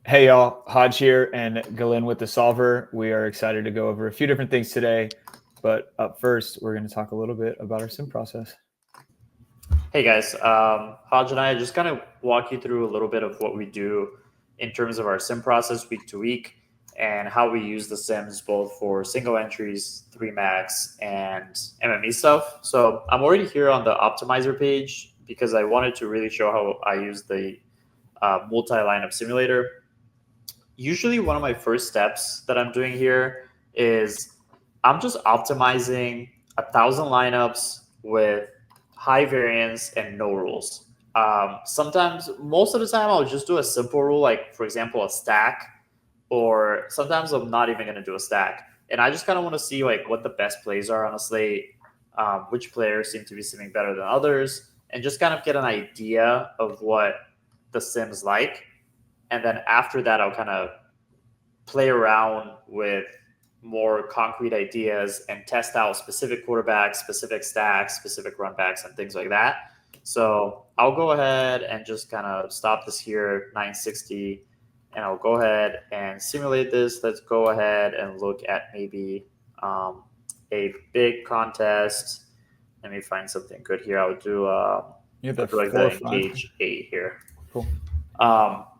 Hey y'all, Hodge here and Galen with the Solver. We are excited to go over a few different things today, but up first, we're going to talk a little bit about our sim process. Hey guys, Hodge and I just kind of walk you through a little bit of what we do in terms of our sim process week to week and how we use the sims both for single entries, 3max, and MME stuff. So I'm already here on the optimizer page because I wanted to really show how I use the multi-lineup simulator. Usually one of my first steps that I'm doing here is I'm just optimizing 1,000 lineups with high variance and no rules. Sometimes, most of the time, I'll just do a simple rule, like for example, a stack, or sometimes I'm not even going to do a stack. And I just kind of want to see like what the best plays are on a slate, which players seem to be simming better than others, and just kind of get an idea of what the sim's like. And then after that, I'll kind of play around with more concrete ideas and test out specific quarterbacks, specific stacks, specific run backs, and things like that. So I'll go ahead and just kind of stop this here, 960, and I'll go ahead and simulate this. Let's go ahead and look at maybe a big contest. Let me find something good here. I'll do like the Engage 8 here. Cool.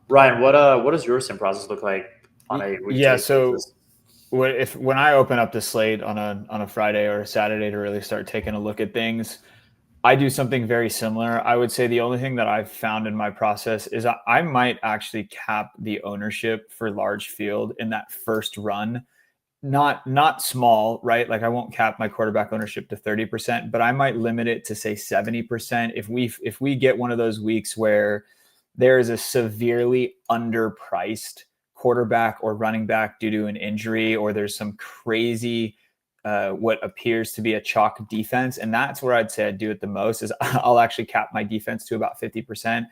Ryan, what does your sim process look like on a week Yeah, so when I open up the slate on a Friday or a Saturday to really start taking a look at things, I do something very similar. I would say the only thing that I've found in my process is I might actually cap the ownership for large field in that first run. Not small, right? Like I won't cap my quarterback ownership to 30%, but I might limit it to say 70%. If we get one of those weeks where there is a severely underpriced quarterback or running back due to an injury, or there's some crazy what appears to be a chalk defense, and that's where I'd say I'd do it the most, is I'll actually cap my defense to about 50%.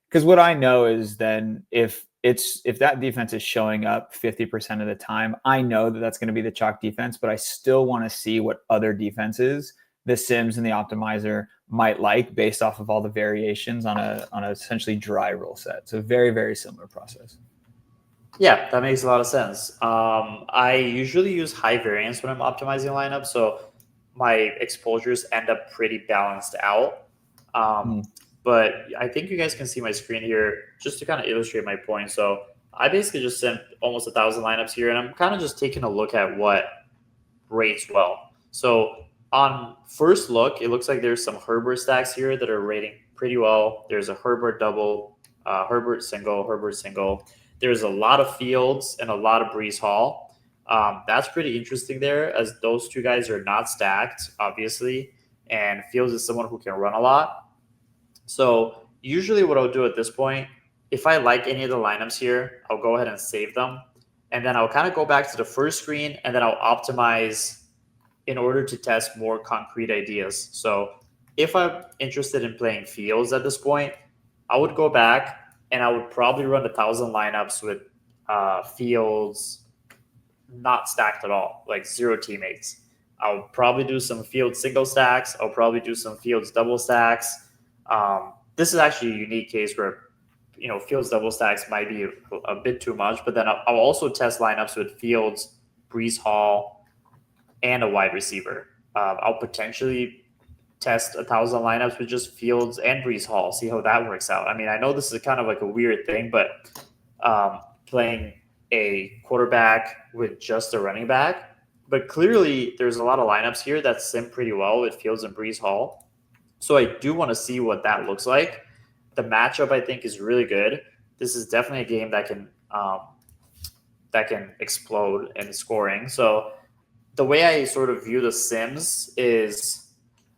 Because what I know is then if that defense is showing up 50% of the time, I know that that's going to be the chalk defense, but I still want to see what other defenses the sims and the optimizer might like based off of all the variations on a essentially dry rule set. So very, very similar process. Yeah, that makes a lot of sense. I usually use high variance when I'm optimizing lineups, so my exposures end up pretty balanced out. But I think you guys can see my screen here just to kind of illustrate my point. So I basically just sent almost 1,000 lineups here, and I'm kind of just taking a look at what rates well. So on first look, it looks like there's some Herbert stacks here that are rating pretty well. There's a Herbert double, Herbert single, Herbert single. There's a lot of Fields and a lot of Brees Hall. That's pretty interesting there, as those two guys are not stacked, obviously, and Fields is someone who can run a lot. So usually what I'll do at this point, if I like any of the lineups here, I'll go ahead and save them. And then I'll kind of go back to the first screen, and then I'll optimize in order to test more concrete ideas. So if I'm interested in playing Fields at this point, I would go back and I would probably run 1,000 lineups with Fields not stacked at all, like zero teammates. I'll probably do some Fields single stacks. I'll probably do some Fields double stacks. This is actually a unique case where Fields double stacks might be a bit too much, but then I'll also test lineups with Fields, Brees Hall, and a wide receiver. I'll potentially test 1,000 lineups with just Fields and Brees Hall, see how that works out. I mean, I know this is kind of like a weird thing, but playing a quarterback with just a running back, but clearly there's a lot of lineups here that sim pretty well with Fields and Brees Hall. So I do want to see what that looks like. The matchup, I think, is really good. This is definitely a game that can explode in scoring. So the way I sort of view the sims is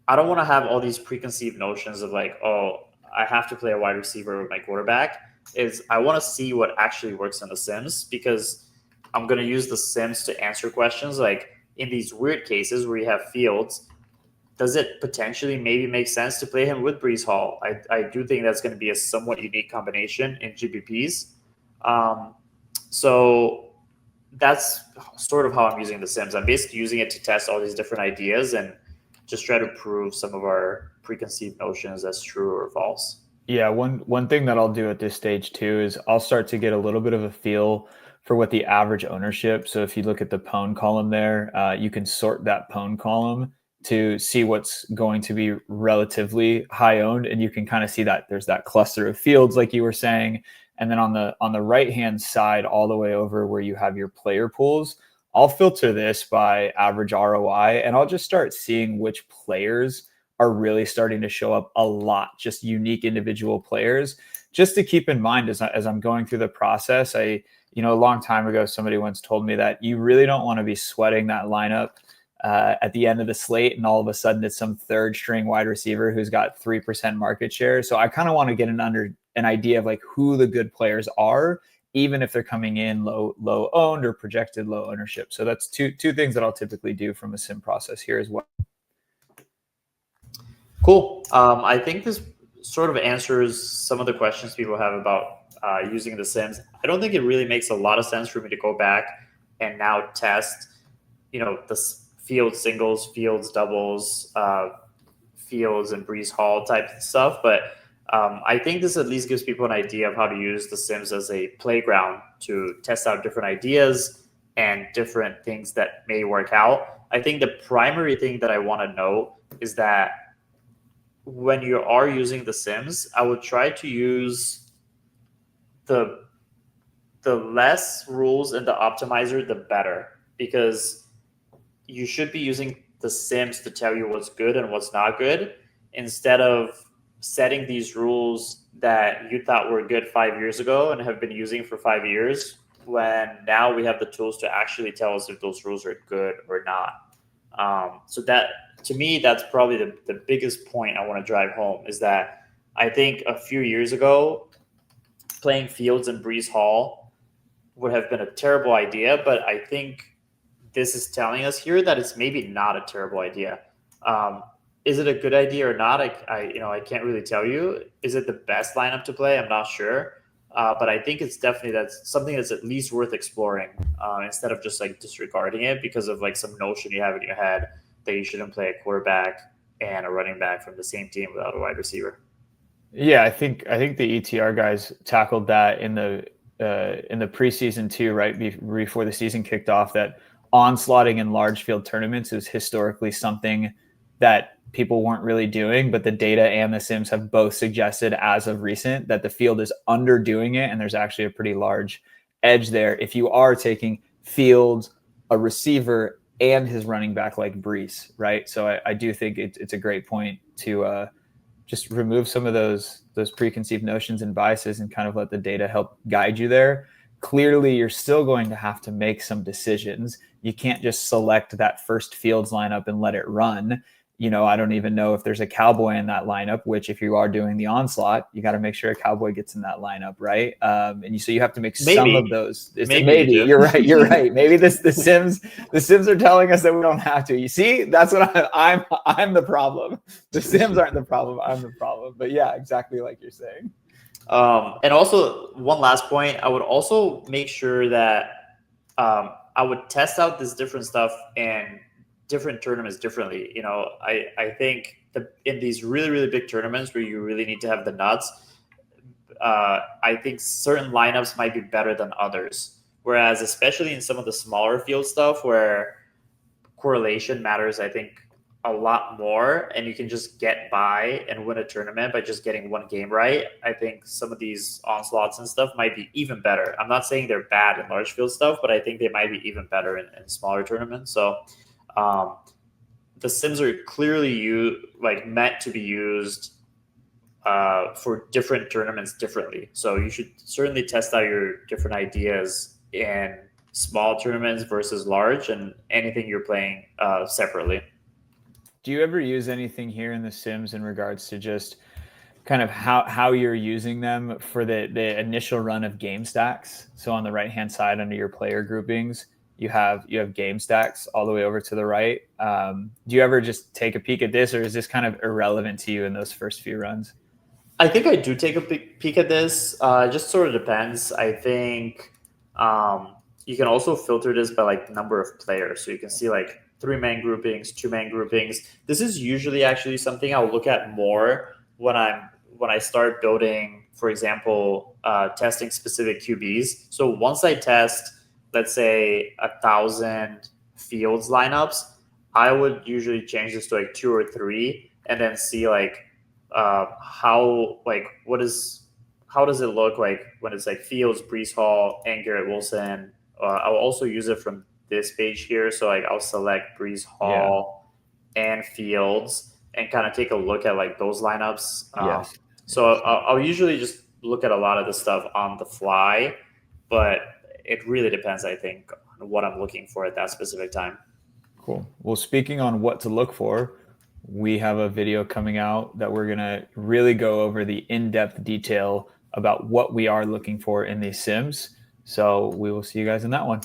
I don't want to have all these preconceived notions of like, oh, I have to play a wide receiver with my quarterback. Is I want to see what actually works in the sims, because I'm going to use the sims to answer questions like in these weird cases where you have Fields. Does it potentially maybe make sense to play him with Brees Hall? I do think that's going to be a somewhat unique combination in GPPs. So that's sort of how I'm using the sims. I'm basically using it to test all these different ideas and just try to prove some of our preconceived notions as true or false. Yeah, one thing that I'll do at this stage too is I'll start to get a little bit of a feel for what the average ownership. So if you look at the pwn column there, you can sort that pwn column to see what's going to be relatively high owned, and you can kind of see that there's that cluster of fields, like you were saying, and then on the right hand side, all the way over where you have your player pools, I'll filter this by average ROI, and I'll just start seeing which players are really starting to show up a lot, just unique individual players. Just to keep in mind as I'm going through the process, a long time ago, somebody once told me that you really don't want to be sweating that lineup at the end of the slate, and all of a sudden it's some third string wide receiver who's got 3% market share. So I kind of want to get an idea of like who the good players are, even if they're coming in low owned or projected low ownership. So that's two things that I'll typically do from a sim process here as well. Cool. I think this sort of answers some of the questions people have about using the Sims. I don't think it really makes a lot of sense for me to go back and now test, the field singles, fields doubles, fields and Breeze Hall type stuff. But I think this at least gives people an idea of how to use the Sims as a playground to test out different ideas and different things that may work out. I think the primary thing that I want to know is that when you are using the Sims, I would try to use the less rules in the optimizer, the better, because you should be using the Sims to tell you what's good and what's not good, instead of setting these rules that you thought were good 5 years ago and have been using for 5 years, when now we have the tools to actually tell us if those rules are good or not. So that, to me, that's probably the biggest point I want to drive home, is that I think a few years ago, playing Fields and Breeze Hall would have been a terrible idea, but I think this is telling us here that it's maybe not a terrible idea. Is it a good idea or not? I can't really tell you. Is it the best lineup to play? I'm not sure. But I think it's definitely that's something that's at least worth exploring, instead of just like disregarding it because of like some notion you have in your head that you shouldn't play a quarterback and a running back from the same team without a wide receiver. Yeah, I think the ETR guys tackled that in the preseason too, right before the season kicked off. That onslaughting in large field tournaments is historically something that people weren't really doing, but the data and the Sims have both suggested as of recent that the field is underdoing it, and there's actually a pretty large edge there if you are taking Fields, a receiver, and his running back like Brees, right? So I do think it's a great point to just remove some of those preconceived notions and biases and kind of let the data help guide you there. Clearly, you're still going to have to make some decisions. You can't just select that first Fields lineup and let it run. I don't even know if there's a Cowboy in that lineup, which if you are doing the onslaught, you got to make sure a Cowboy gets in that lineup, right? So you have to make some of those. Maybe you're right. You're right. Maybe the Sims are telling us that we don't have to. You see, that's what I'm the problem. The Sims aren't the problem. I'm the problem. But yeah, exactly like you're saying. And also, one last point, I would also make sure that I would test out this different stuff and different tournaments differently. I think in these really, really big tournaments where you really need to have the nuts, I think certain lineups might be better than others. Whereas, especially in some of the smaller field stuff where correlation matters, I think a lot more, and you can just get by and win a tournament by just getting one game right. I think some of these onslaughts and stuff might be even better. I'm not saying they're bad in large field stuff, but I think they might be even better in smaller tournaments. So the Sims are clearly meant to be used for different tournaments differently. So you should certainly test out your different ideas in small tournaments versus large, and anything you're playing separately. Do you ever use anything here in the Sims in regards to just kind of how you're using them for the initial run of game stacks? So on the right hand side under your player groupings, you have game stacks all the way over to the right. Do you ever just take a peek at this, or is this kind of irrelevant to you in those first few runs? I think I do take a peek at this. It just sort of depends. I think you can also filter this by like number of players. So you can see like 3-man groupings, 2-man groupings. This is usually actually something I'll look at more when I'm when I start building, for example, testing specific QBs. So once I test, let's say 1,000 fields lineups, I would usually change this to like 2 or 3, and then see like how like how does it look like when it's like Fields, Brees Hall, and Garrett Wilson. I'll also use it from this page here. So like I'll select Brees Hall and Fields and kind of take a look at like those lineups. Yes. So I'll usually just look at a lot of the stuff on the fly, but it really depends, I think, on what I'm looking for at that specific time. Cool. Well, speaking on what to look for, we have a video coming out that we're going to really go over the in-depth detail about what we are looking for in these sims. So we will see you guys in that one.